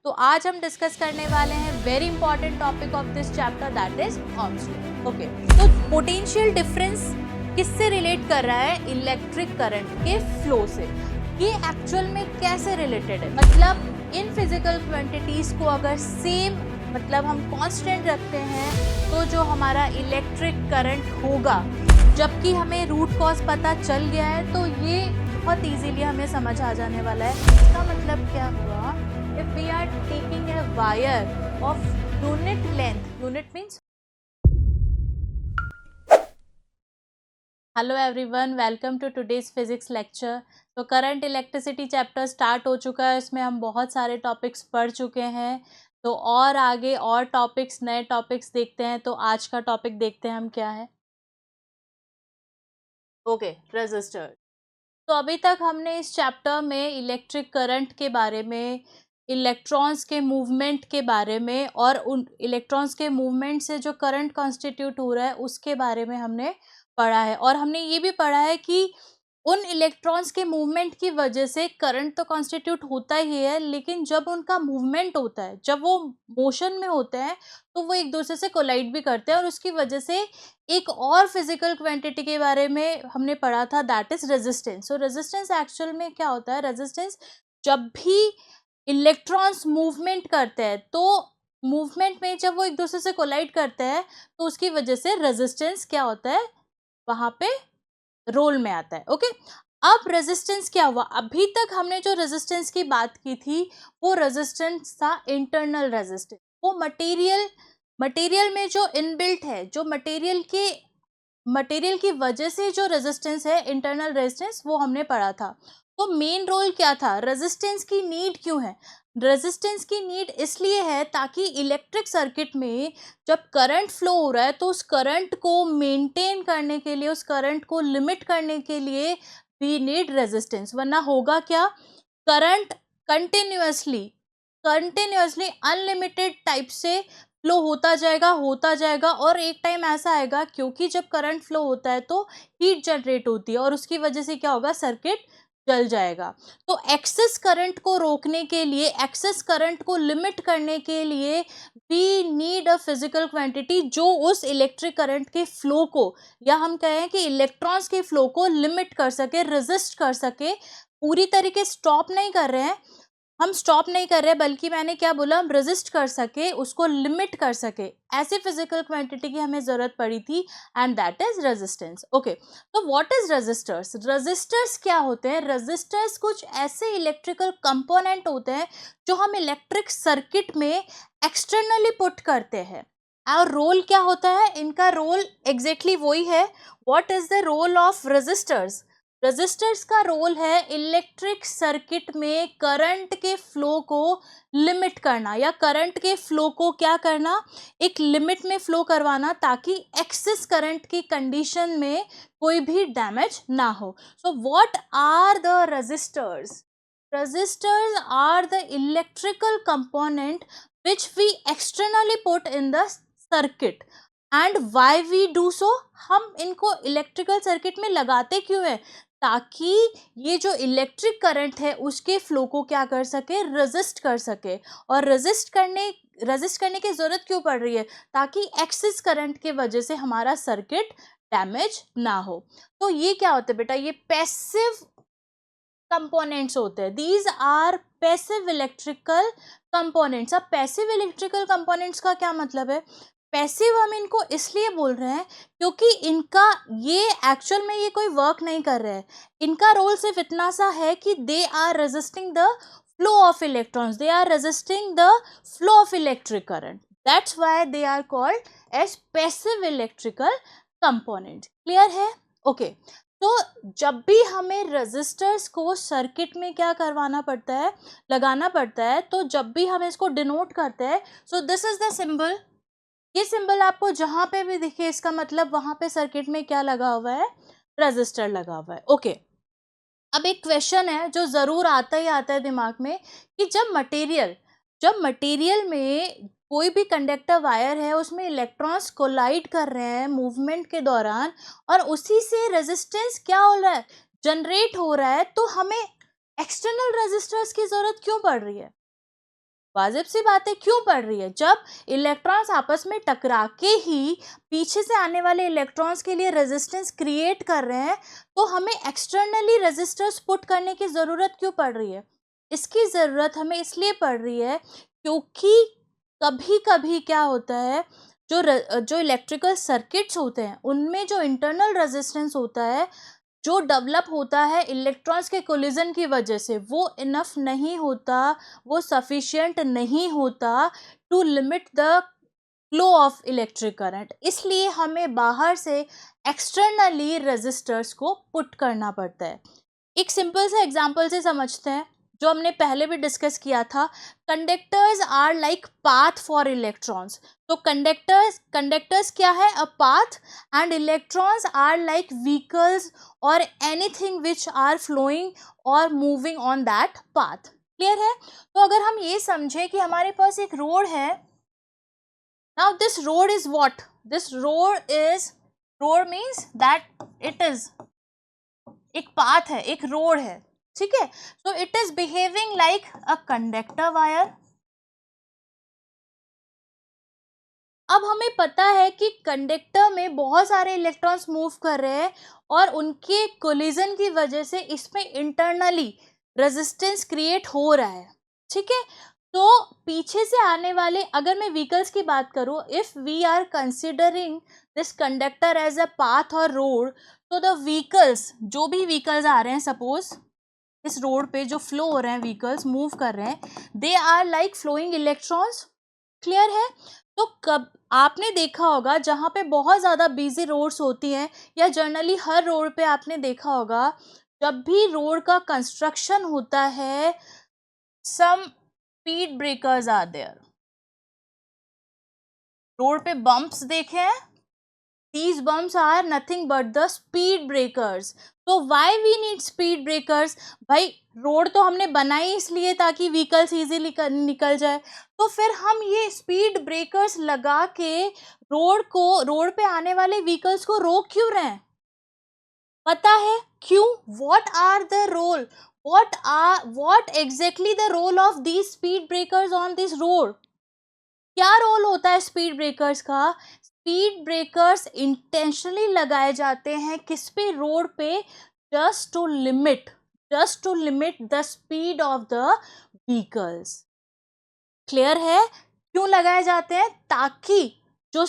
तो आज हम डिस्कस करने वाले हैं very important topic of this chapter, that is Ohm's law. Okay, तो पोटेंशियल डिफरेंस किससे रिलेट कर रहा है? इलेक्ट्रिक करंट के फ्लो से। ये एक्चुअल में कैसे रिलेटेड है? मतलब इन फिजिकल क्वांटिटीज को अगर सेम मतलब हम कांस्टेंट रखते हैं तो जो हमारा इलेक्ट्रिक करंट होगा, जबकि हमें रूट कॉज पता चल गया है तो ये बहुत इजीली हमें समझ आ जाने वाला है। इसका मतलब क्या हुआ? If we are taking a wire of unit length, unit means hello everyone, welcome to today's physics lecture. तो करंट इलेक्ट्रिसिटी चैप्टर स्टार्ट हो चुका है, इसमें हम बहुत सारे टॉपिक्स पढ़ चुके हैं। तो और आगे और टॉपिक्स, नए टॉपिक्स देखते हैं। तो आज का टॉपिक देखते हैं हम क्या है। Okay, resistor. तो अभी तक हमने इस चैप्टर में इलेक्ट्रिक करंट के बारे में, इलेक्ट्रॉन्स के मूवमेंट के बारे में और उन इलेक्ट्रॉन्स के मूवमेंट से जो करंट कॉन्स्टिट्यूट हो रहा है उसके बारे में हमने पढ़ा है। और हमने ये भी पढ़ा है कि उन इलेक्ट्रॉन्स के मूवमेंट की वजह से करंट तो कॉन्स्टिट्यूट होता ही है, लेकिन जब उनका मूवमेंट होता है, जब वो मोशन में होते हैं, तो वो एक दूसरे से कोलाइड भी करते हैं। और उसकी वजह से एक और फिजिकल क्वांटिटी के बारे में हमने पढ़ा था, that is resistance. So resistance actual में क्या होता है? रेजिस्टेंस, जब भी इलेक्ट्रॉन्स मूवमेंट करते हैं तो मूवमेंट में जब वो एक दूसरे से कोलाइड करते हैं तो उसकी वजह से रेजिस्टेंस क्या होता है? वहां पे रोल में आता है। ओके, अब रेजिस्टेंस क्या हुआ? अभी तक हमने जो रेजिस्टेंस की बात की थी वो रेजिस्टेंस था इंटरनल रेजिस्टेंस। वो मटेरियल में जो इनबिल्ट है, जो मटेरियल की वजह से जो रेजिस्टेंस है, इंटरनल रेजिस्टेंस, वो हमने पढ़ा था। तो मेन रोल क्या था? रेजिस्टेंस की नीड क्यों है? रेजिस्टेंस की नीड इसलिए है ताकि इलेक्ट्रिक सर्किट में जब करंट फ्लो हो रहा है तो उस करंट को मेंटेन करने के लिए, उस करंट को लिमिट करने के लिए वी नीड रेजिस्टेंस। वरना होगा क्या? Current continuously continuously unlimited type से फ्लो होता जाएगा और एक टाइम ऐसा आएगा, क्योंकि जब करंट फ्लो होता है तो हीट जनरेट होती है और उसकी वजह से क्या होगा? सर्किट जल जाएगा। तो एक्सेस करंट को रोकने के लिए, एक्सेस करंट को लिमिट करने के लिए we need a physical quantity जो उस इलेक्ट्रिक करंट के फ्लो को, या हम कहें कि इलेक्ट्रॉन्स के फ्लो को लिमिट कर सके, रेजिस्ट कर सके। पूरी तरीके स्टॉप नहीं कर रहे हैं, हम स्टॉप नहीं कर रहे, बल्कि मैंने क्या बोला? हम रेजिस्ट कर सके, उसको लिमिट कर सके। ऐसे फिजिकल क्वांटिटी की हमें जरूरत पड़ी थी, and that is resistance. Okay, तो व्हाट इज रेजिस्टर्स? रेजिस्टर्स क्या होते हैं? रेजिस्टर्स कुछ ऐसे इलेक्ट्रिकल कंपोनेंट होते हैं जो हम इलेक्ट्रिक सर्किट में एक्सटर्नली पुट करते हैं। और रोल क्या होता है इनका? रोल एग्जैक्टली वही है। What is the role of resistors? Resistors का रोल है इलेक्ट्रिक सर्किट में करंट के फ्लो को लिमिट करना, या करंट के फ्लो को क्या करना? एक लिमिट में फ्लो करवाना, ताकि एक्सेस करंट की कंडीशन में कोई भी डैमेज ना हो। So what are the resistors? Resistors are the electrical component which we externally put in the circuit. And why we do so? हम इनको इलेक्ट्रिकल सर्किट में लगाते क्यों है? ताकि ये जो इलेक्ट्रिक करंट है उसके फ्लो को क्या कर सके? रेजिस्ट कर सके। और रेजिस्ट करने की जरूरत क्यों पड़ रही है? ताकि एक्सेस करंट के वजह से हमारा सर्किट डैमेज ना हो। तो ये क्या होता है बेटा? ये पैसिव कंपोनेंट्स होते हैं। These are passive electrical components. अब पैसिव इलेक्ट्रिकल कंपोनेंट्स का क्या मतलब है? पैसिव हम इनको इसलिए बोल रहे हैं क्योंकि इनका ये एक्चुअल में ये कोई वर्क नहीं कर रहे हैं। इनका रोल सिर्फ इतना सा है कि they are resisting the flow of electrons, they are resisting the flow of electric current. That's why they are called as passive electrical component. Clear है? ओके, तो जब भी हमें रेजिस्टर्स को सर्किट में क्या करवाना पड़ता है? लगाना पड़ता है। तो जब भी हम इसको डिनोट करते हैं, so this is the symbol. ये सिंबल आपको जहां पे भी दिखे, इसका मतलब वहां पे सर्किट में क्या लगा हुआ है? रेजिस्टर लगा हुआ है। ओके, अब एक क्वेश्चन है जो जरूर आता ही आता है दिमाग में, कि जब मटेरियल में कोई भी कंडक्टर वायर है उसमें इलेक्ट्रॉन्स कोलाइड कर रहे हैं मूवमेंट के दौरान, और उसी से रेजिस्टेंस क्या हो रहा है? जनरेट हो रहा है, तो हमें एक्सटर्नल रेजिस्टर्स की जरूरत क्यों पड़ रही है? वाजिब सी बात है, क्यों पड़ रही है? जब इलेक्ट्रॉन्स आपस में टकरा के ही पीछे से आने वाले इलेक्ट्रॉन्स के लिए रेजिस्टेंस क्रिएट कर रहे हैं, तो हमें एक्सटर्नली रेजिस्टर्स पुट करने की ज़रूरत क्यों पड़ रही है? इसकी ज़रूरत हमें इसलिए पड़ रही है क्योंकि कभी कभी क्या होता है, जो इलेक्ट्रिकल सर्किट्स होते हैं उनमें जो इंटरनल रेजिस्टेंस होता है, जो डेवलप होता है इलेक्ट्रॉन्स के कोलिजन की वजह से, वो इनफ नहीं होता, वो सफिशिएंट नहीं होता to limit the flow of electric current. इसलिए हमें बाहर से एक्सटर्नली रेजिस्टर्स को पुट करना पड़ता है। एक सिंपल सा एग्जांपल से समझते हैं, जो हमने पहले भी डिस्कस किया था। Conductors are like path for electrons. तो कंडक्टर्स क्या है? A path. And electrons are like vehicles और एनीथिंग विच आर फ्लोइंग और moving on that path. Clear है? तो अगर हम ये समझें कि हमारे पास एक रोड है, now this road is what? This road means that it is एक पाथ है, एक रोड है, ठीक है? So it is behaving like a conductor wire. अब हमें पता है कि कंडक्टर में बहुत सारे इलेक्ट्रॉन्स मूव कर रहे हैं और उनके कोलिजन की वजह से इसमें इंटरनली रेजिस्टेंस क्रिएट हो रहा है, ठीक है? तो पीछे से आने वाले, अगर मैं व्हीकल्स की बात करूं, if we are considering this conductor as a path और रोड, तो द व्हीकल्स, जो भी व्हीकल्स आ रहे हैं, सपोज इस रोड पे जो फ्लो हो रहे हैं, व्हीकल्स मूव कर रहे हैं, they are like flowing electrons. Clear है? तो कब आपने देखा होगा जहाँ पे बहुत ज़्यादा बिजी रोड्स होती हैं, या जनरली हर रोड पे आपने देखा होगा, जब भी रोड का कंस्ट्रक्शन होता है, some speed breakers are there. Road पे बम्प्स देखे हैं? These bumps are nothing but the speed breakers. तो why we need speed breakers? भाई रोड तो हमने बनाई इसलिए ताकि व्हीकल्स इजीली निकल जाए, तो फिर हम ये स्पीड ब्रेकर्स लगा के रोड पे आने वाले व्हीकल्स को रोक क्यों रहे हैं? पता है क्यों? What are the role? What exactly the role of these speed breakers on this road? क्या रोल होता है स्पीड ब्रेकर्स का? स्पीड ब्रेकर्स इंटेंशनली लगाए जाते हैं किस पे? रोड पे, just to limit the speed of the vehicles. Clear है? क्यों लगाए जाते हैं? ताकि जो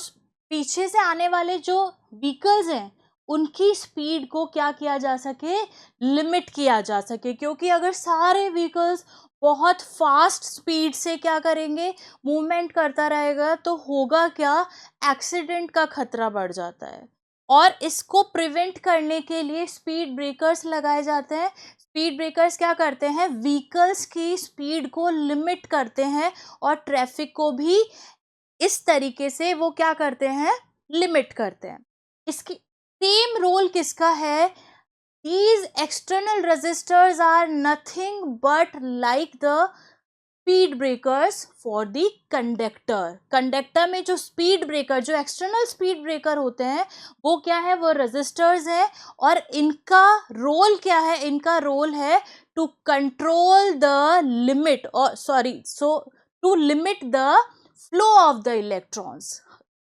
पीछे से आने वाले जो व्हीकल्स हैं उनकी स्पीड को क्या किया जा सके? लिमिट किया जा सके। क्योंकि अगर सारे व्हीकल्स बहुत फास्ट स्पीड से क्या करेंगे? मूवमेंट करता रहेगा, तो होगा क्या? एक्सीडेंट का खतरा बढ़ जाता है। और इसको प्रिवेंट करने के लिए स्पीड ब्रेकर्स लगाए जाते हैं। स्पीड ब्रेकर्स क्या करते हैं? व्हीकल्स की स्पीड को लिमिट करते हैं और ट्रैफिक को भी इस तरीके से वो क्या करते हैं? लिमिट करते हैं। इसकी सेम रोल किसका है? These external resistors are nothing but like the speed breakers for the conductor. Conductor में जो स्पीड ब्रेकर, जो एक्सटर्नल स्पीड ब्रेकर होते हैं, वो क्या है? वो रेजिस्टर्स है। और इनका रोल क्या है? इनका रोल है टू कंट्रोल द लिमिट, और to limit the flow of the electrons.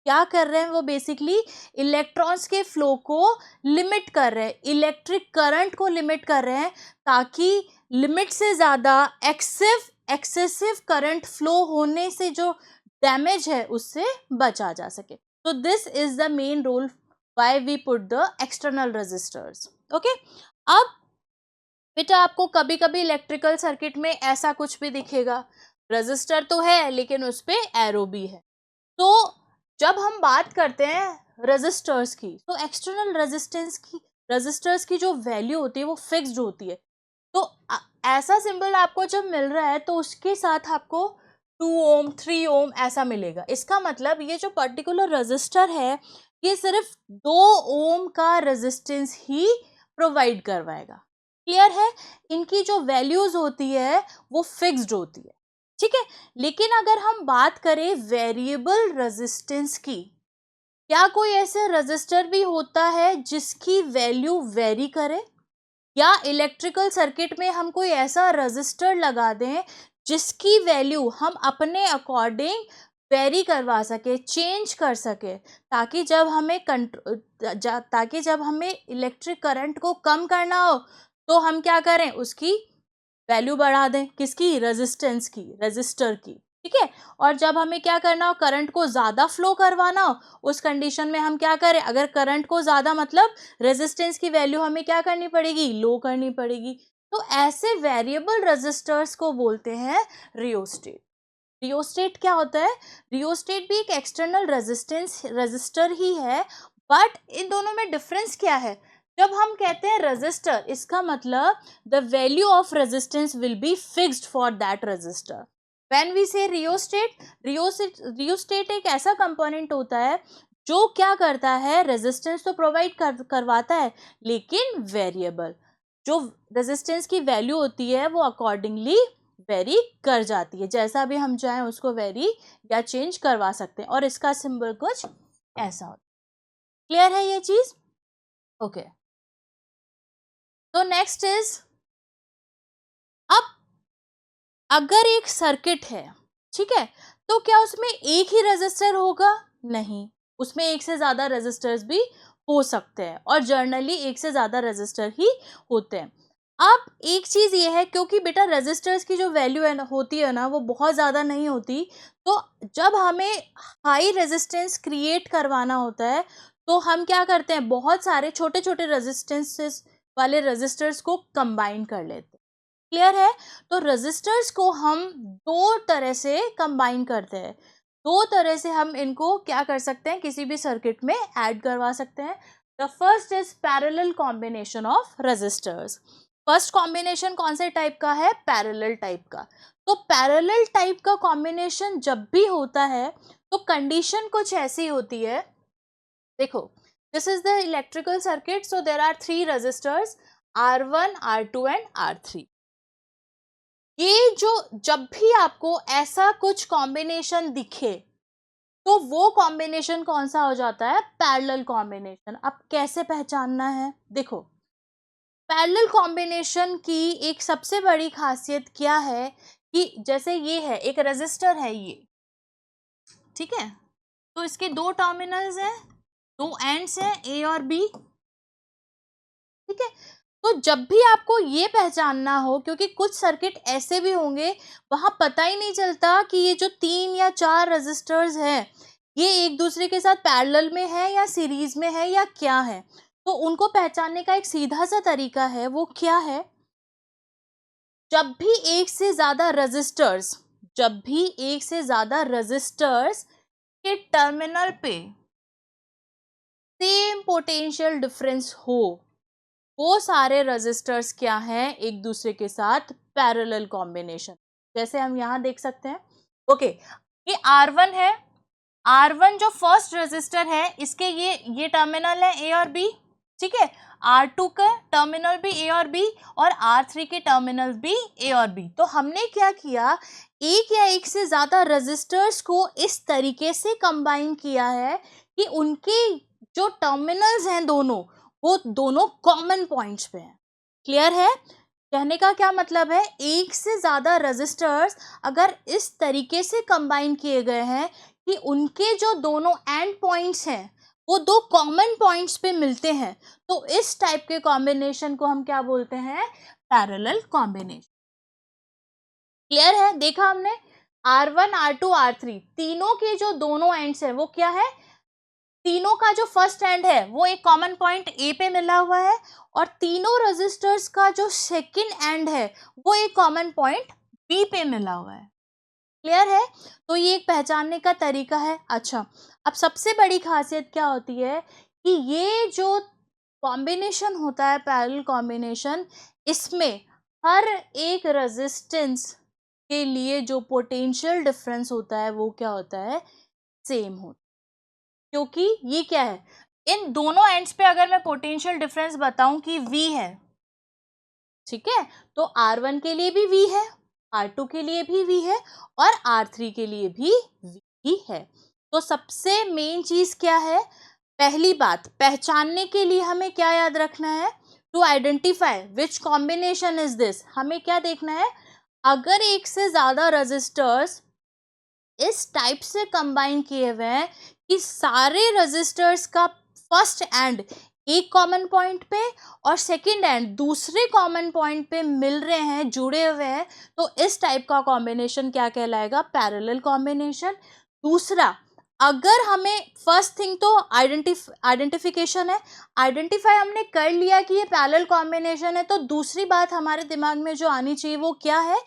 क्या कर रहे हैं वो? बेसिकली इलेक्ट्रॉन्स के फ्लो को लिमिट कर रहे हैं, इलेक्ट्रिक करंट को लिमिट कर रहे हैं, ताकि लिमिट से ज़्यादा एक्सेसिव करंट फ्लो होने से जो डैमेज है उससे बचा जा सके। तो this is the main role why we put the external resistors. Okay, अब बेटा आपको कभी कभी इलेक्ट्रिकल सर्किट में ऐसा कुछ भी दिखेगा, रेजिस्टर तो है लेकिन उस पे एरो भी है। तो जब हम बात करते हैं रेजिस्टर्स की, तो एक्सटर्नल रेजिस्टर्स की जो वैल्यू होती है वो फिक्स्ड होती है। तो ऐसा सिंबल आपको जब मिल रहा है तो उसके साथ आपको 2 ओम 3 ओम ऐसा मिलेगा। इसका मतलब ये जो पर्टिकुलर रेजिस्टर है ये सिर्फ 2 ओम का रेजिस्टेंस ही प्रोवाइड करवाएगा। क्लियर है? इनकी जो वैल्यूज होती है वो फिक्स्ड होती है, ठीक है? लेकिन अगर हम बात करें वेरिएबल रेजिस्टेंस की, क्या कोई ऐसे रेजिस्टर भी होता है जिसकी वैल्यू वेरी करे? या इलेक्ट्रिकल सर्किट में हम कोई ऐसा रेजिस्टर लगा दें जिसकी वैल्यू हम अपने अकॉर्डिंग वेरी करवा सके, चेंज कर सके, ताकि जब हमें इलेक्ट्रिक करंट को कम करना हो तो हम क्या करें, उसकी वैल्यू बढ़ा दें, किसकी, रेजिस्टेंस की, रेजिस्टर की, ठीक है। और जब हमें क्या करना हो, करंट को ज़्यादा फ्लो करवाना हो, उस कंडीशन में हम क्या करें, अगर करंट को ज़्यादा मतलब रेजिस्टेंस की वैल्यू हमें क्या करनी पड़ेगी, लो करनी पड़ेगी। तो ऐसे वेरिएबल रेजिस्टर्स को बोलते हैं रियोस्टेट। रियोस्टेट क्या होता है, रियोस्टेट भी एक एक्सटर्नल रेजिस्टेंस रेजिस्टर ही है, बट इन दोनों में डिफरेंस क्या है। जब हम कहते हैं रेजिस्टर, इसका मतलब the value of resistance will be fixed for that resistor. When we say rheostat, rheostat एक ऐसा कंपोनेंट होता है जो क्या करता है, रेजिस्टेंस तो प्रोवाइड करवाता है, लेकिन वेरिएबल, जो रेजिस्टेंस की वैल्यू होती है वो अकॉर्डिंगली वेरी कर जाती है, जैसा भी हम चाहें उसको वेरी या चेंज करवा सकते हैं, और इसका सिंबल कुछ ऐसा होता है। क्लियर है ये चीज? ओके। तो नेक्स्ट इज, अब अगर एक सर्किट है, ठीक है, तो क्या उसमें एक ही रेजिस्टर होगा? नहीं, उसमें एक से ज्यादा रेजिस्टर्स भी हो सकते हैं, और जर्नली एक से ज्यादा रेजिस्टर ही होते हैं। अब एक चीज ये है, क्योंकि बेटा रेजिस्टर्स की जो वैल्यू है होती है ना, वो बहुत ज्यादा नहीं होती, तो जब हमें हाई रेजिस्टेंस क्रिएट करवाना होता है तो हम क्या करते हैं, बहुत सारे छोटे छोटे रेजिस्टेंसेस वाले रेजिस्टर्स को कंबाइन कर लेते हैं। क्लियर है? तो रेजिस्टर्स को हम दो तरह से कंबाइन करते हैं, दो तरह से हम इनको क्या कर सकते हैं, किसी भी सर्किट में ऐड करवा सकते हैं। The first is parallel combination of resistors. First combination कौन से टाइप का है, पैरेलल टाइप का। तो पैरेलल टाइप का कॉम्बिनेशन जब भी होता है तो कंडीशन कुछ ऐसी होती है, देखो, this is the electrical circuit, so there are three resistors R1, R2 and R3। ये जो, जब भी आपको ऐसा कुछ कॉम्बिनेशन दिखे तो वो कॉम्बिनेशन कौन सा हो जाता है, पैरेलल कॉम्बिनेशन। अब कैसे पहचानना है, देखो, पैरेलल कॉम्बिनेशन की एक सबसे बड़ी खासियत क्या है कि जैसे ये है, एक रेजिस्टर है ये, ठीक है, तो इसके दो टर्मिनल्स हैं, दो एंड्स हैं, ए और बी, ठीक है। तो जब भी आपको ये पहचानना हो, क्योंकि कुछ सर्किट ऐसे भी होंगे वहां पता ही नहीं चलता कि ये जो 3 या 4 रेजिस्टर्स हैं ये एक दूसरे के साथ पैरेलल में है या सीरीज में है या क्या है, तो उनको पहचानने का एक सीधा सा तरीका है, वो क्या है, जब भी एक से ज्यादा रेजिस्टर्स, जब भी एक से ज्यादा रेजिस्टर्स के टर्मिनल पे सेम पोटेंशियल डिफरेंस हो, वो सारे रेजिस्टर्स क्या हैं, एक दूसरे के साथ पैरेलल कॉम्बिनेशन। जैसे हम यहाँ देख सकते हैं, ओके, ये R1 है, R1 जो फर्स्ट रेजिस्टर है, इसके ये टर्मिनल है ए और बी, ठीक है। R2 का टर्मिनल भी ए और बी, और R3 के टर्मिनल भी ए और बी। तो हमने क्या किया, एक या एक से ज्यादा रेजिस्टर्स को इस तरीके से कंबाइन किया है कि उनके जो टर्मिनल्स हैं दोनों, वो दोनों कॉमन पॉइंट्स पे हैं। क्लियर है? कहने का क्या मतलब है, एक से ज्यादा रेजिस्टर्स अगर इस तरीके से कंबाइन किए गए हैं कि उनके जो दोनों एंड पॉइंट्स हैं वो दो कॉमन पॉइंट्स पे मिलते हैं, तो इस टाइप के कॉम्बिनेशन को हम क्या बोलते हैं, पैरेलल कॉम्बिनेशन। क्लियर है? देखा हमने, R1, R2, R3 तीनों के जो दोनों एंड्स हैं वो क्या है, तीनों का जो फर्स्ट एंड है वो एक कॉमन पॉइंट ए पे मिला हुआ है, और तीनों रेजिस्टर्स का जो सेकंड एंड है वो एक कॉमन पॉइंट बी पे मिला हुआ है। क्लियर है? तो ये एक पहचानने का तरीका है। अच्छा, अब सबसे बड़ी खासियत क्या होती है कि ये जो कॉम्बिनेशन होता है, पैरेलल कॉम्बिनेशन, इसमें हर एक रेजिस्टेंस के लिए जो पोटेंशियल डिफरेंस होता है वो क्या होता है, सेम होता है। क्योंकि ये क्या है, इन दोनों एंड्स पे अगर मैं पोटेंशियल डिफरेंस बताऊं कि V है, ठीक है, तो R1 के लिए भी V है, R2 के लिए भी V है, और R3 के लिए भी V ही है। तो सबसे मेन चीज क्या है, पहली बात पहचानने के लिए हमें क्या याद रखना है, to identify which combination is this, हमें क्या देखना है, अगर एक से ज़्यादा रजिस्टर्स इस टाइप से कंबाइन किए हुए हैं कि सारे रजिस्टर्स का फर्स्ट एंड एक कॉमन पॉइंट पे और सेकंड एंड दूसरे कॉमन पॉइंट पे मिल रहे हैं, जुड़े हुए हैं, तो इस टाइप का कॉम्बिनेशन क्या कहलाएगा? Parallel combination. दूसरा, अगर हमें फर्स्ट थिंग तो आइडेंटिफिकेशन है, आइडेंटिफाई हमने कर लिया कि ये पैरेलल कॉम्बिनेशन है, तो दूसरी बात हमारे दिमाग में जो आनी चाहिए वो क्या है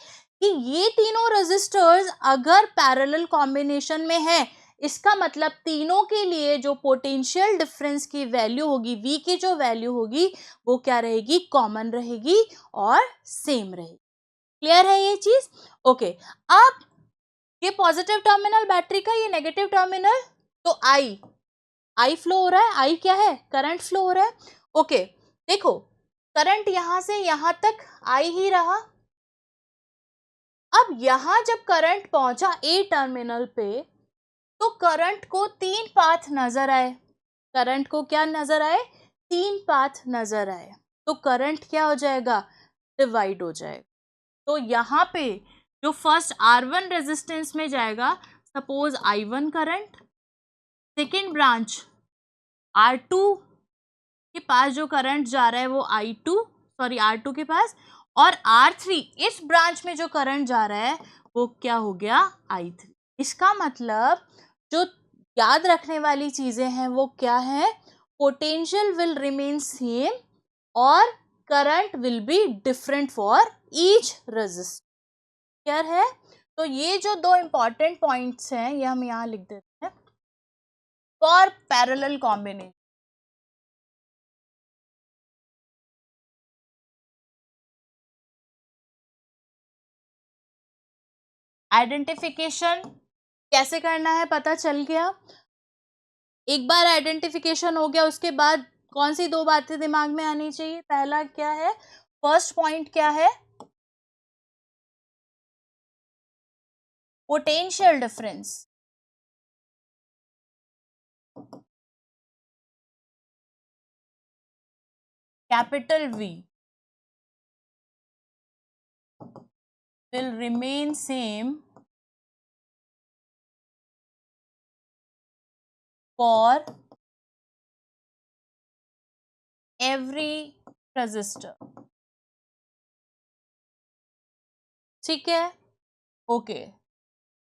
कि ये तीनों रेजिस्टर्स अगर पैरेलल कॉम्बिनेशन में है, इसका मतलब तीनों के लिए जो पोटेंशियल डिफरेंस की वैल्यू होगी, V की जो वैल्यू होगी वो क्या रहेगी? कॉमन रहेगी और सेम रहेगी। क्लियर है ये चीज? ओके। अब ये पॉजिटिव टर्मिनल बैटरी का, ये नेगेटिव टर्मिनल, तो आई फ्लो हो रहा है। आई क्या है? करंट फ्लो हो रहा है। ओके, देखो करंट यहां से यहां तक आई ही रहा। अब यहां जब करंट पहुंचा ए टर्मिनल पे, तो करंट को 3 पाथ नजर आए। करंट को क्या नजर आए? 3 पाथ नजर आए। तो करंट क्या हो जाएगा? डिवाइड हो जाएगा। तो यहाँ पे जो फर्स्ट R1 रेजिस्टेंस में जाएगा, suppose I1 current, second branch R2 के पास जो करंट जा रहा है वो R2 के पास, और R3 इस ब्रांच में जो करंट जा रहा है वो क्या हो गया? I3। इसका मतलब जो याद रखने वाली चीजें हैं वो क्या है? पोटेंशियल विल रिमेन सेम और current will be different for each resistor. Clear है? तो ये जो दो इंपॉर्टेंट पॉइंट्स हैं ये हम यहाँ लिख देते हैं फॉर पैरेलल कॉम्बिनेशन। आइडेंटिफिकेशन कैसे करना है पता चल गया। एक बार आइडेंटिफिकेशन हो गया, उसके बाद कौन सी दो बातें दिमाग में आनी चाहिए? पहला क्या है? फर्स्ट पॉइंट क्या है? Potential difference. Capital V will remain same for every resistor। ठीक है? ओके।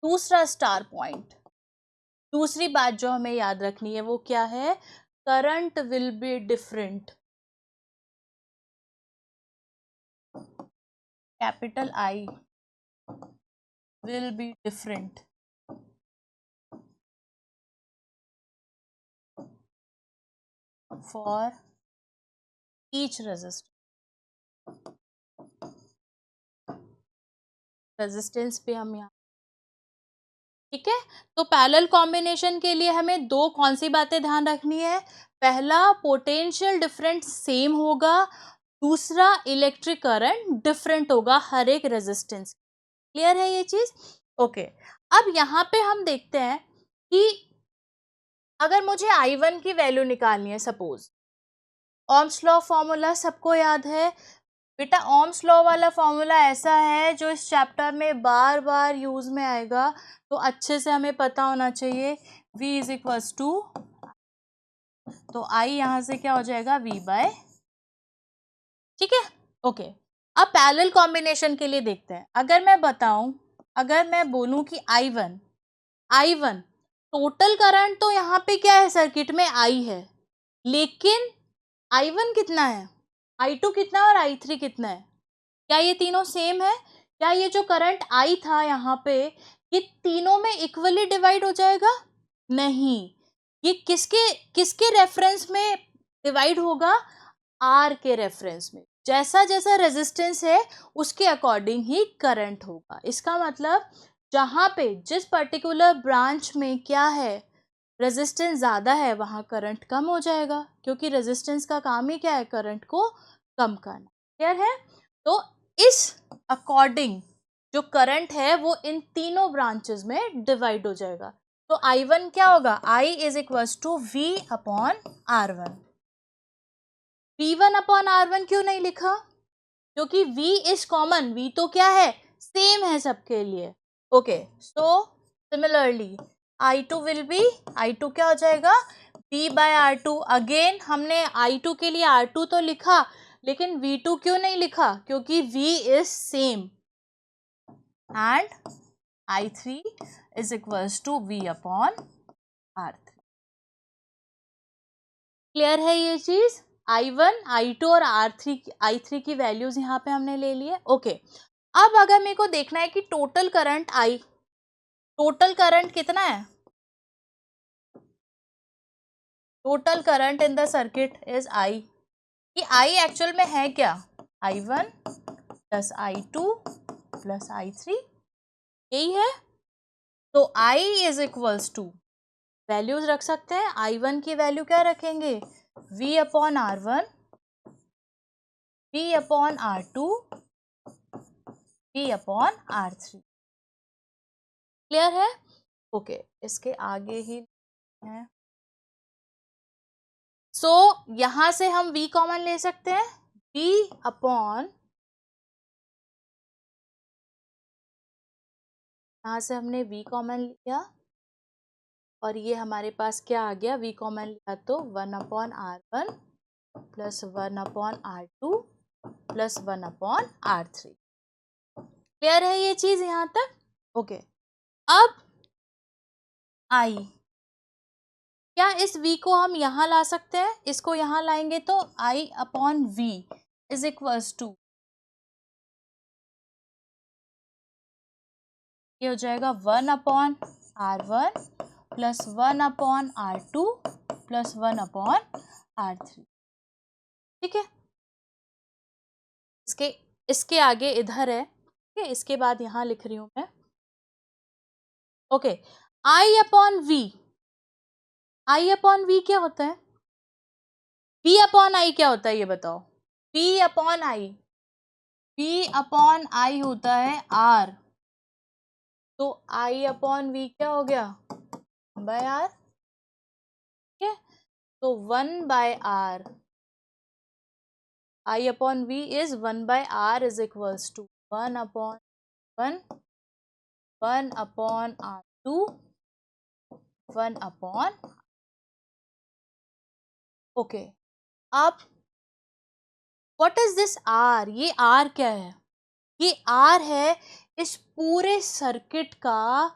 दूसरा स्टार पॉइंट, दूसरी बात जो हमें याद रखनी है वो क्या है? Current will be different. Capital I will be different for each resistor। Resistance पे हम यहाँ, ठीक है? तो पैरेलल कॉम्बिनेशन के लिए हमें दो कौन सी बातें ध्यान रखनी है? पहला, पोटेंशियल डिफरेंट सेम होगा। दूसरा, इलेक्ट्रिक करंट डिफरेंट होगा हर एक रेजिस्टेंस। क्लियर है ये चीज? ओके। अब यहाँ पे हम देखते हैं कि अगर मुझे I1 की वैल्यू निकालनी है, सपोज ओम्स लॉ फॉर्मूला सबको याद है बेटा। ओम्स लॉ वाला फॉर्मूला ऐसा है जो इस चैप्टर में बार बार यूज में आएगा, तो अच्छे से हमें पता होना चाहिए। V इज इक्वल्स टू, तो I यहाँ से क्या हो जाएगा? V बाय, ठीक है? ओके। अब पैरेलल कॉम्बिनेशन के लिए देखते हैं। अगर मैं बताऊं, अगर मैं बोलूं कि I1 टोटल करंट तो यहाँ पे क्या है? सर्किट में I है, लेकिन I1 कितना है, I2 कितना है और I3 कितना है? क्या ये तीनों सेम है? क्या ये जो करंट I था यहाँ पे, ये तीनों में इक्वली डिवाइड हो जाएगा? नहीं। ये किसके किसके रेफरेंस में डिवाइड होगा? R के रेफरेंस में। जैसा जैसा रेजिस्टेंस है उसके अकॉर्डिंग ही करंट होगा। इसका मतलब जहाँ पे जिस पर्टिकुलर ब्रांच में क्या है, रेजिस्टेंस ज़्यादा है, वहाँ करंट कम हो जाएगा, क्योंकि रेजिस्टेंस का काम ही क्या है? करंट को कम करना। क्लियर है? तो इस अकॉर्डिंग जो करंट है वो इन तीनों ब्रांचेस में डिवाइड हो जाएगा। तो I1 क्या होगा? I is equals to V upon R1। V1 upon R1 क्यों नहीं लिखा? क्योंकि V इज कॉमन। V तो क्या है? सेम है सबके लिए। Okay, so similarly I2 will be, I2 क्या हो जाएगा, V/R2। अगेन हमने I2 के लिए R2 तो लिखा, लेकिन V2 क्यों नहीं लिखा, क्योंकि V is same and I3 is equals to V/R3। Clear है ये चीज। I1, I2 और I3 की वैल्यूज यहाँ पे हमने ले लिए। ओके, अब अगर मेरे को देखना है कि टोटल करंट टोटल करंट कितना है, total current in the circuit is I। कि I एक्चुअल में है क्या, I1 plus I2 plus I3, यही है। तो I is equals to, values रख सकते हैं। I1 की वैल्यू क्या रखेंगे, V/R1, V/R2, V/R3। क्लियर है। ओके, इसके आगे ही है। सो यहां से हम V कॉमन ले सकते हैं, यहां से हमने V कॉमन लिया और ये हमारे पास क्या आ गया, V कॉमन लिया तो 1/R1 plus 1/R2 plus 1/R3। Clear है ये चीज यहां तक। ओके, अब I, क्या इस V को हम यहां ला सकते हैं, इसको यहां लाएंगे तो I/V इज इक्वल्स टू, ये हो जाएगा 1/R1 plus 1/R2 plus 1/R3। ठीक है, इसके आगे इधर है, ठीक है, इसके बाद यहां लिख रही हूं मैं। ओके, I/V, I/V क्या होता है, V/I क्या होता है ये बताओ, V/I, V/I होता है R, तो I/V क्या हो गया, 1/R। ठीक है, तो 1/R, I/V is 1/R is equals to 1/1, 1/R2, 1/। Okay, अब व्हाट इज दिस R, ये R क्या है, ये R है इस पूरे सर्किट का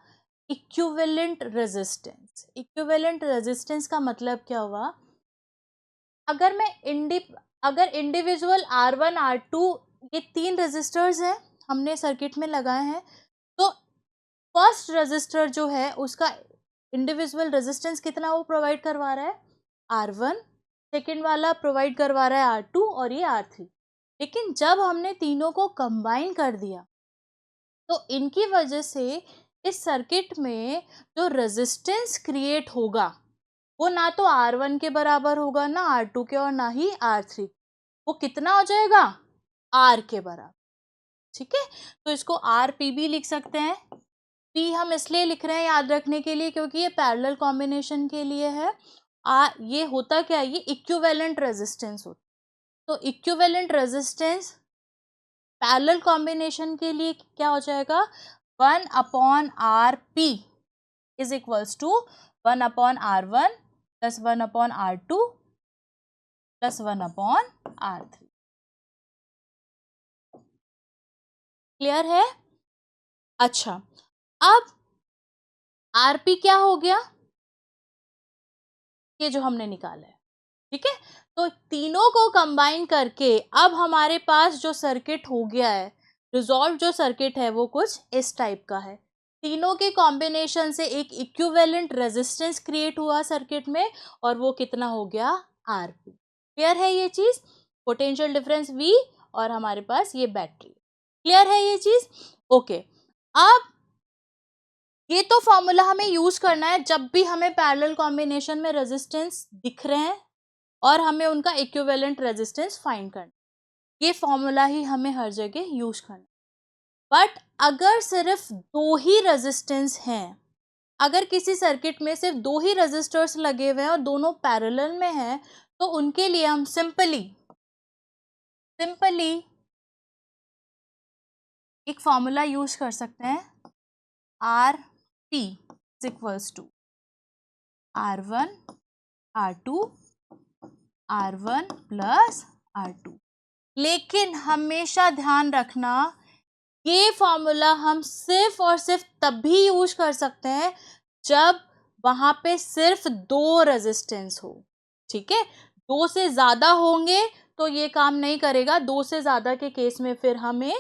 इक्विवेलेंट रेजिस्टेंस। इक्विवेलेंट रेजिस्टेंस का मतलब क्या हुआ, अगर मैं अगर इंडिविजुअल R1 R2 ये 3 रेजिस्टर्स हैं हमने सर्किट में लगाए हैं, तो फर्स्ट रेजिस्टर जो है उसका इंडिविजुअल रेजिस्टेंस कितना वो प्रोवाइड करवा रहा है, R1, सेकेंड वाला प्रोवाइड करवा रहा है R2 और ये R3। लेकिन जब हमने तीनों को कंबाइन कर दिया तो इनकी वजह से इस सर्किट में जो रेजिस्टेंस क्रिएट होगा वो ना तो R1 के बराबर होगा, ना R2 के, और ना ही R3। वो कितना हो जाएगा, R के बराबर। ठीक है, तो इसको RP भी लिख सकते हैं। P हम इसलिए लिख रहे हैं याद रखने के लिए क्योंकि ये पैरेलल कॉम्बिनेशन के लिए है। ये होता क्या है, ये इक्विवेलेंट रेजिस्टेंस होता है। तो इक्विवेलेंट रेजिस्टेंस पैरेलल कॉम्बिनेशन के लिए क्या हो जाएगा, 1/RP is equals to 1/R1 plus 1/R2 plus 1/R3। Clear है। अच्छा, अब RP क्या हो गया, ये जो हमने निकाला है। ठीक है, तो तीनों को कंबाइन करके अब हमारे पास जो सर्किट हो गया है, रिजॉल्व जो सर्किट है वो कुछ इस टाइप का है। तीनों के कॉम्बिनेशन से एक इक्विवेलेंट रेजिस्टेंस क्रिएट हुआ सर्किट में और वो कितना हो गया, RP। क्लियर है ये चीज, पोटेंशियल डिफरेंस V और हमारे पास ये बैटरी। क्लियर है ये चीज। ओके, अब ये तो फॉर्मूला हमें यूज करना है जब भी हमें पैरेलल कॉम्बिनेशन में रेजिस्टेंस दिख रहे हैं और हमें उनका इक्विवेलेंट रेजिस्टेंस फाइंड करना। ये फॉर्मूला ही हमें हर जगह यूज करना। बट अगर सिर्फ 2 ही रेजिस्टेंस हैं, अगर किसी सर्किट में सिर्फ 2 ही रेजिस्टर्स लगे हुए हैं और दोनों पैरेलल में हैं, तो उनके लिए हम सिंपली एक फॉर्मूला यूज कर सकते हैं, R P is equals to R1 R2 R1 plus R2। लेकिन हमेशा ध्यान रखना, ये फॉर्मूला हम सिर्फ और सिर्फ तभी यूज कर सकते हैं जब वहां पे सिर्फ दो रेजिस्टेंस हो। ठीक है, दो से ज्यादा होंगे तो ये काम नहीं करेगा, दो से ज्यादा के केस में फिर हमें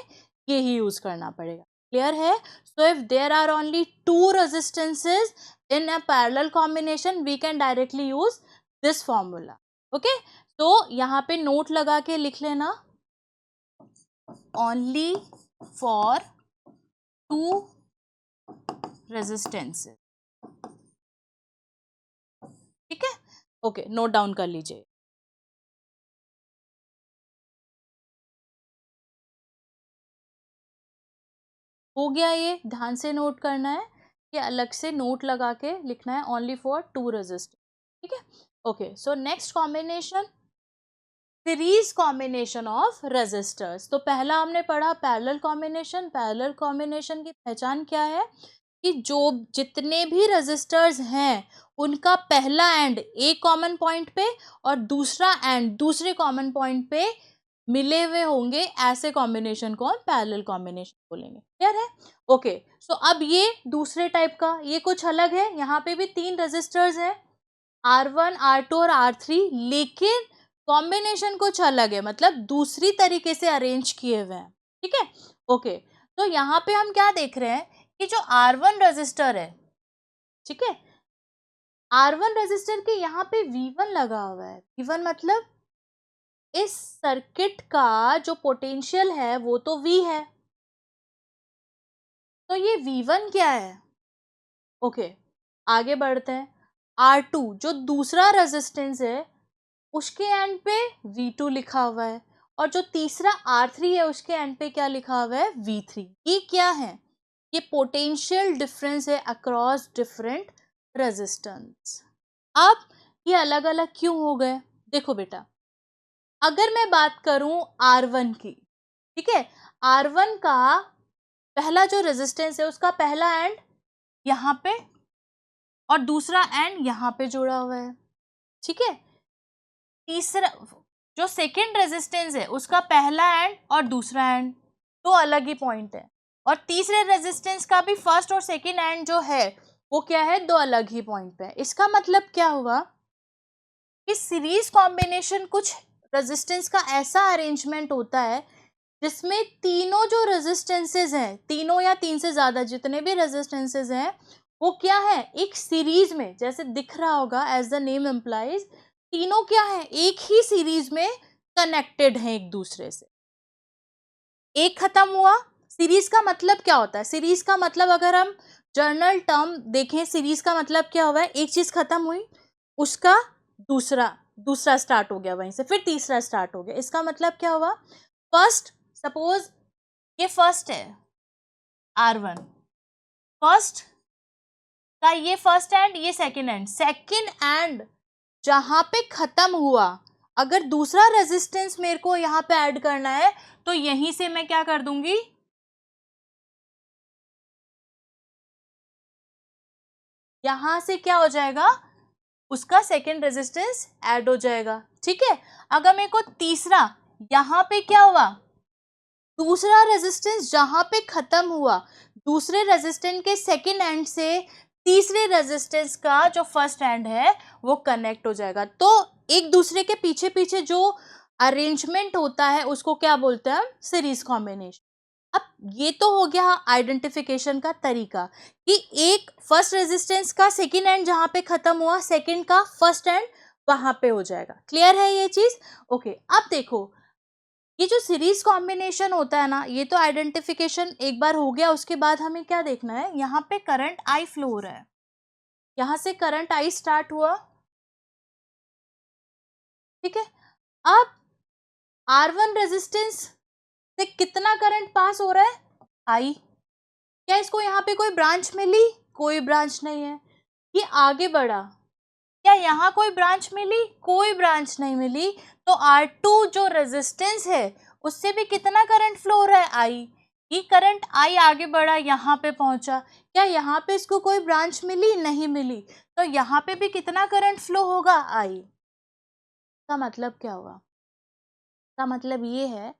यही यूज करना पड़ेगा। क्लियर है? So if there are only two resistances in a parallel combination we can directly use this formula. Okay, तो यहाँ पे नोट लगा के लिख लेना, ओनली फॉर टू रेजिस्टेंसेस। ठीक है, ओके, नोट डाउन कर लीजिए। हो गया, ये ध्यान से नोट करना है, ये अलग से नोट लगा के लिखना है, ओनली फॉर टू रेजिस्टेंस। ठीक है, okay, so next combination, series combination of resistors. तो पहला हमने पढ़ा पैरेलल कॉम्बिनेशन। पैरेलल कॉम्बिनेशन की पहचान क्या है कि जो जितने भी रेजिस्टर्स हैं उनका पहला एंड एक कॉमन पॉइंट पे और दूसरा एंड दूसरे कॉमन पॉइंट पे मिले हुए होंगे, ऐसे कॉम्बिनेशन को हम पैरेलल कॉम्बिनेशन बोलेंगे। क्लियर है? ओके, सो अब ये दूसरे टाइप का, ये कुछ अलग है। यहाँ पे भी तीन रेजिस्टर्स हैं, R1 R2 और R3, लेकिन कॉम्बिनेशन कुछ अलग है, मतलब दूसरी तरीके से अरेंज किए हुए हैं। ठीक है, ओके, तो यहाँ पे हम क्या देख रहे हैं कि जो R1 रेजिस्टर है, ठीक है, R1 रेजिस्टर के यहाँ पे V1 लगा हुआ है। V1 मतलब इस सर्किट का जो पोटेंशियल है वो तो V है, तो ये V1 क्या है? ओके, आगे बढ़ते हैं। R2 जो दूसरा रेजिस्टेंस है उसके एंड पे V2 लिखा हुआ है, और जो तीसरा R3 है उसके एंड पे क्या लिखा हुआ है? V3। ये क्या है? ये पोटेंशियल डिफरेंस है अक्रॉस डिफरेंट रेजिस्टेंस। अब ये अलग अलग क्यों हो गए? देखो बेटा, अगर मैं बात करूं R1 की, ठीक है, R1 का पहला जो रेजिस्टेंस है उसका पहला एंड यहाँ पे और दूसरा एंड यहाँ पे जुड़ा हुआ है। ठीक है, तीसरा जो सेकेंड रेजिस्टेंस है उसका पहला एंड और दूसरा एंड तो अलग ही पॉइंट है, और तीसरे रेजिस्टेंस का भी फर्स्ट और सेकेंड एंड जो है वो क्या है? दो अलग ही पॉइंट पे है। इसका मतलब क्या हुआ कि सीरीज कॉम्बिनेशन कुछ रेजिस्टेंस का ऐसा अरेंजमेंट होता है जिसमें तीनों जो रेजिस्टेंसेज हैं, तीनों या तीन से ज्यादा जितने भी रेजिस्टेंसेज हैं, वो क्या है? एक सीरीज में, जैसे दिख रहा होगा एज द नेम एम्प्लाइज, तीनों क्या है? एक ही सीरीज में कनेक्टेड हैं एक दूसरे से। एक खत्म हुआ, सीरीज का मतलब क्या होता है? सीरीज का मतलब अगर हम जर्नल टर्म देखें, सीरीज का मतलब क्या हुआ है? एक चीज खत्म हुई, उसका दूसरा स्टार्ट हो गया, वहीं से फिर तीसरा स्टार्ट हो गया। इसका मतलब क्या हुआ? फर्स्ट, सपोज ये फर्स्ट है R1, फर्स्ट का ये फर्स्ट एंड, ये सेकेंड एंड, सेकेंड एंड जहां पे खत्म हुआ, अगर दूसरा रेजिस्टेंस मेरे को यहाँ पे ऐड करना है तो यहीं से मैं क्या कर दूंगी? यहां से क्या हो जाएगा? उसका सेकेंड रेजिस्टेंस ऐड हो जाएगा। ठीक है, अगर मेरे को तीसरा, यहाँ पे क्या हुआ? दूसरा रेजिस्टेंस जहां पे खत्म हुआ, दूसरे रेजिस्टेंस के सेकेंड एंड से तीसरे रेजिस्टेंस का जो फर्स्ट एंड है वो कनेक्ट हो जाएगा। तो एक दूसरे के पीछे पीछे जो अरेंजमेंट होता है उसको क्या बोलते हैं हम? Series combination. अब ये तो हो गया आइडेंटिफिकेशन का तरीका कि एक फर्स्ट रेजिस्टेंस का सेकेंड एंड जहां पे खत्म हुआ, सेकेंड का फर्स्ट एंड वहां पे हो जाएगा। क्लियर है ये चीज? ओके, अब देखो, ये जो सीरीज कॉम्बिनेशन होता है ना, ये तो आइडेंटिफिकेशन एक बार हो गया। उसके बाद हमें क्या देखना है? यहाँ पे करंट आई फ्लो हो रहा है, यहाँ से करंट आई स्टार्ट हुआ। ठीक है, अब R1 रेजिस्टेंस से कितना करंट पास हो रहा है? आई। क्या इसको यहाँ पे कोई ब्रांच मिली? कोई ब्रांच नहीं है। ये आगे बढ़ा, क्या यहाँ कोई ब्रांच मिली? कोई ब्रांच नहीं मिली। तो R2 जो रेजिस्टेंस है उससे भी कितना करंट फ्लो हो रहा है? आई। ये करंट आई आगे बढ़ा, यहाँ पे पहुंचा, क्या यहाँ पे इसको कोई ब्रांच मिली? नहीं मिली, तो यहाँ पे भी कितना करंट फ्लो होगा? आई। का मतलब क्या हुआ? का मतलब ये है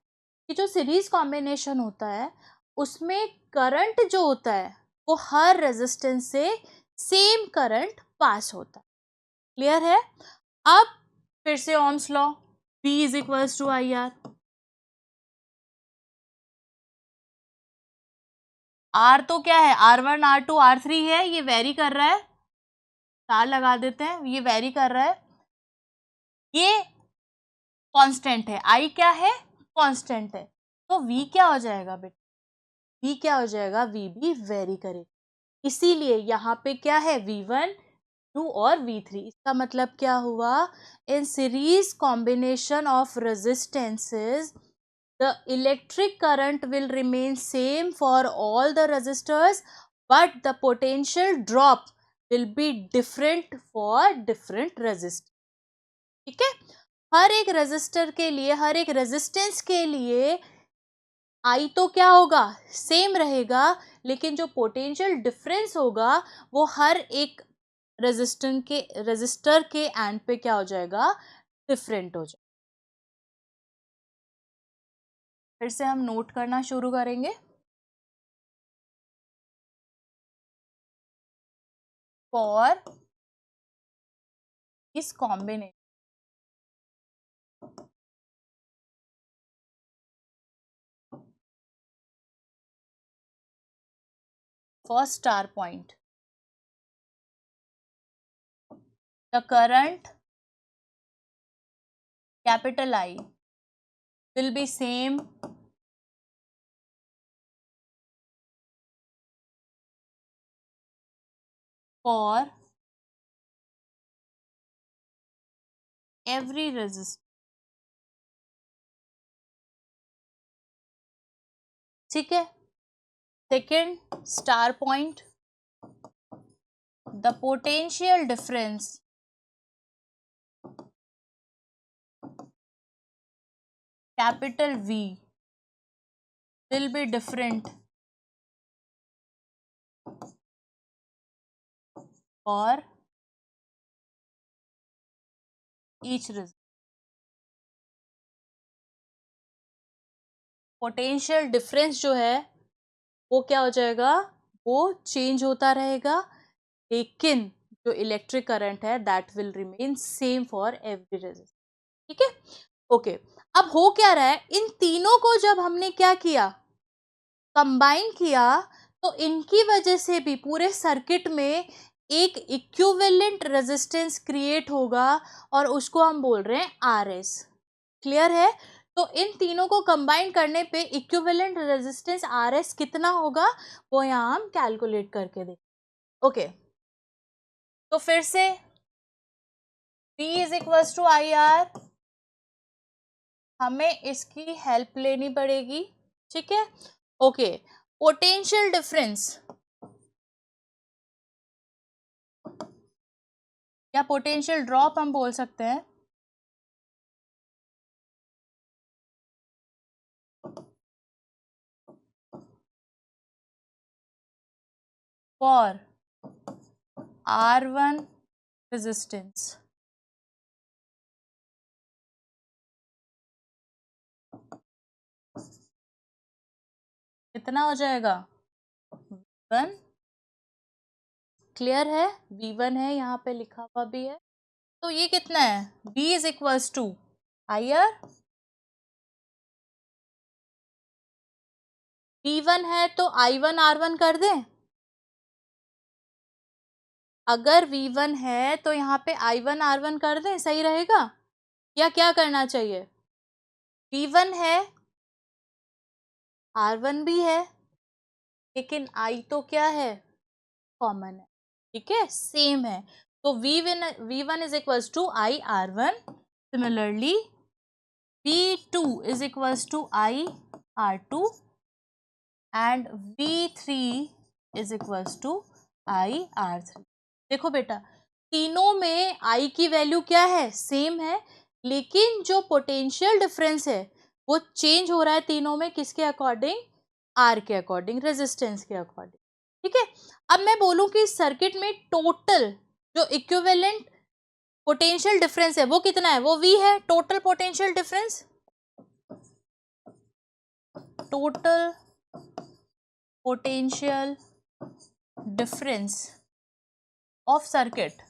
कि जो सीरीज कॉम्बिनेशन होता है उसमें करंट जो होता है वो हर रेजिस्टेंस से सेम करंट पास होता है। क्लियर है? अब फिर से Ohm's law, V is equals to I R. R तो क्या है? R1 R2 R3 है, ये वेरी कर रहा है, तार लगा देते हैं, ये वेरी कर रहा है, ये कांस्टेंट है, आई क्या है? कांस्टेंट है, तो V क्या हो जाएगा बेटा? V क्या हो जाएगा? V भी वेरी करेगा, इसीलिए यहाँ पे क्या है? V1 2 और V3। इसका मतलब क्या हुआ? In series combination of resistances the electric current will remain same for all the resistors, but the potential drop will be different for different resistors। ठीक है? हर एक रेजिस्टर के लिए, हर एक रेजिस्टेंस के लिए आई तो क्या होगा? सेम रहेगा, लेकिन जो पोटेंशियल डिफरेंस होगा वो हर एक रेजिस्टर के एंड पे क्या हो जाएगा? डिफरेंट हो जाएगा। फिर से हम नोट करना शुरू करेंगे। फॉर इस combination first star point, the current capital I will be same for every resistor। ठीक है? second star point, the potential difference capital V will be different for each resistor। Potential difference जो है वो क्या हो जाएगा? वो चेंज होता रहेगा, लेकिन जो इलेक्ट्रिक करंट है that will remain same for every resistance. ठीक है? ओके, अब हो क्या रहा है? इन तीनों को जब हमने क्या किया? कंबाइन किया, तो इनकी वजह से भी पूरे सर्किट में एक इक्विवेलेंट रेजिस्टेंस क्रिएट होगा और उसको हम बोल रहे हैं आरएस। क्लियर है? तो इन तीनों को कंबाइन करने पे इक्विवेलेंट रेजिस्टेंस आरएस कितना होगा वो यहाँ हम कैलकुलेट करके देखें। ओके, तो फिर से V is equals to I R, हमें इसकी हेल्प लेनी पड़ेगी। ठीक है? ओके, पोटेंशियल डिफरेंस या पोटेंशियल ड्रॉप हम बोल सकते हैं, फॉर R1 रेजिस्टेंस। कितना हो जाएगा? V1। क्लियर है? V1 है, यहाँ पे लिखा हुआ भी है, तो ये कितना है? V is equals to I R. V1 है तो I1 R1 कर दें। अगर V1 है तो यहाँ पे I1 R1 कर दें, सही रहेगा? या क्या करना चाहिए? V1 है, R1 भी है, लेकिन I तो क्या है? कॉमन है। ठीक है? सेम है, तो V1 is equals to I R1। Similarly V2 is equals to I R2 and V3 is equals to I R3। देखो बेटा, तीनों में I की वैल्यू क्या है? सेम है, लेकिन जो पोटेंशियल डिफरेंस है वो चेंज हो रहा है तीनों में, किसके अकॉर्डिंग? आर के अकॉर्डिंग, रेजिस्टेंस के अकॉर्डिंग। ठीक है, अब मैं बोलूं कि सर्किट में टोटल जो इक्विवेलेंट पोटेंशियल डिफरेंस है वो कितना है, वो V है। Total potential difference, total potential difference of circuit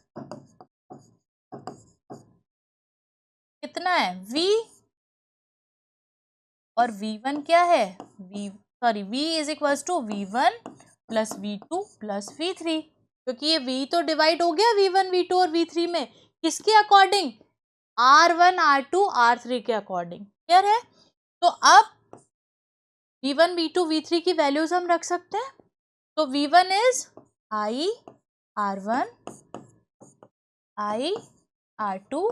कितना है, V। और V1 क्या है, V is equal to V1 plus V2 plus V3, क्योंकि ये V तो डिवाइड हो गया V1 V2 और V3 में, किसके अकॉर्डिंग, R1 R2 R3 के अकॉर्डिंग। क्लियर है। तो अब V1 V2 V3 की वैल्यूज हम रख सकते हैं। तो V1 is I R1 I R2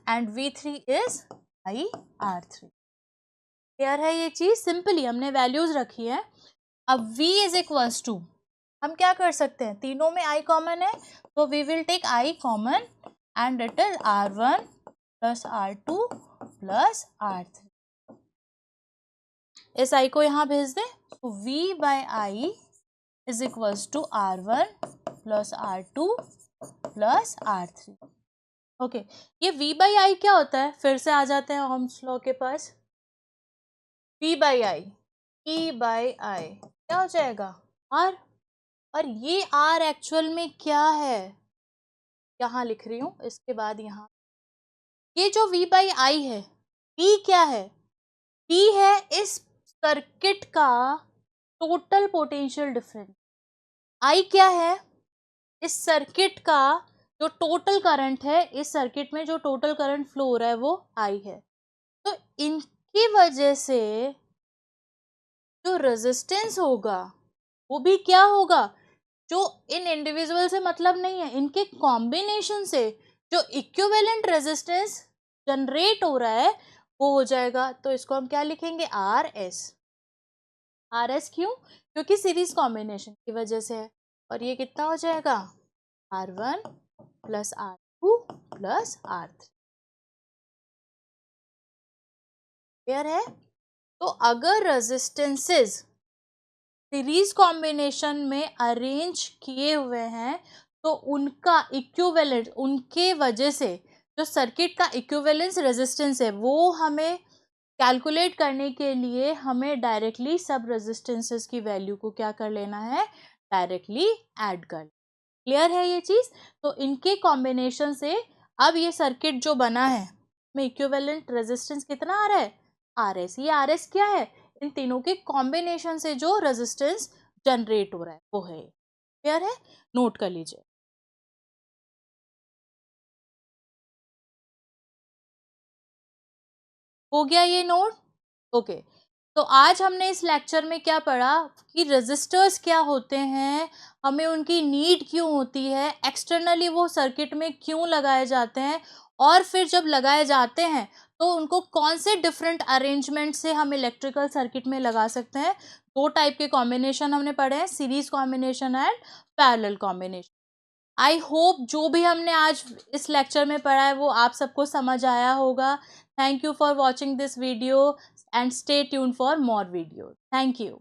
and V3 is I R3। Clear है, ये चीज सिंपली हमने वैल्यूज रखी है। अब V इज इक्वल्स टू, हम क्या कर सकते हैं, तीनों में I कॉमन है, तो we will take I common and it is R1 plus R2 plus R3। इस I को यहाँ भेज दें, तो V by I is equals to R1 plus R2 plus R3। Okay, ये V बाई I क्या होता है, फिर से आ जाते हैं ओम्स लॉ के पास। V by I, E by I क्या हो जाएगा, R। और ये R एक्चुअल में क्या है, यहाँ लिख रही हूं, इसके बाद यहाँ ये जो V बाई I है, P क्या है, P है इस सर्किट का टोटल पोटेंशियल डिफरेंस। I क्या है, इस सर्किट का जो टोटल करंट है, इस सर्किट में जो टोटल करंट फ्लो हो रहा है वो I है। तो इनकी वजह से जो रेजिस्टेंस होगा वो भी क्या होगा, जो इन इंडिविजुअल से मतलब नहीं है, इनके कॉम्बिनेशन से जो इक्विवेलेंट रेजिस्टेंस जनरेट हो रहा है वो हो जाएगा। तो इसको हम क्या लिखेंगे, आर एस। आर एस क्यों, क्योंकि सीरीज कॉम्बिनेशन की वजह से है। और ये कितना हो जाएगा, R1 plus R2 plus R3। Clear है। तो अगर रेजिस्टेंसेस सीरीज कॉम्बिनेशन में अरेंज किए हुए हैं तो उनका इक्विवेलेंट, उनके वजह से जो सर्किट का इक्विवेलेंस रेजिस्टेंस है वो हमें कैलकुलेट करने के लिए हमें डायरेक्टली सब रेजिस्टेंसेस की वैल्यू को क्या कर लेना है, डायरेक्टली ऐड कर। क्लियर है ये चीज। तो इनके कॉम्बिनेशन से अब ये सर्किट जो बना है में इक्विवेलेंट रेजिस्टेंस कितना आ रहा है, आर एस। ये आर एस क्या है, इन तीनों के कॉम्बिनेशन से जो रेजिस्टेंस जनरेट हो रहा है वो है। क्लियर है, नोट कर लीजिए। हो गया ये नोट। ओके, तो आज हमने इस लेक्चर में क्या पढ़ा कि रेजिस्टर्स क्या होते हैं, हमें उनकी नीड क्यों होती है, एक्सटर्नली वो सर्किट में क्यों लगाए जाते हैं, और फिर जब लगाए जाते हैं तो उनको कौन से डिफरेंट अरेंजमेंट से हम इलेक्ट्रिकल सर्किट में लगा सकते हैं। दो टाइप के कॉम्बिनेशन हमने पढ़े हैं, series combination and parallel combination. I hope जो भी हमने आज इस लेक्चर में पढ़ा है वो आप सबको समझ आया होगा। Thank you for watching this video and stay tuned for more videos. Thank you.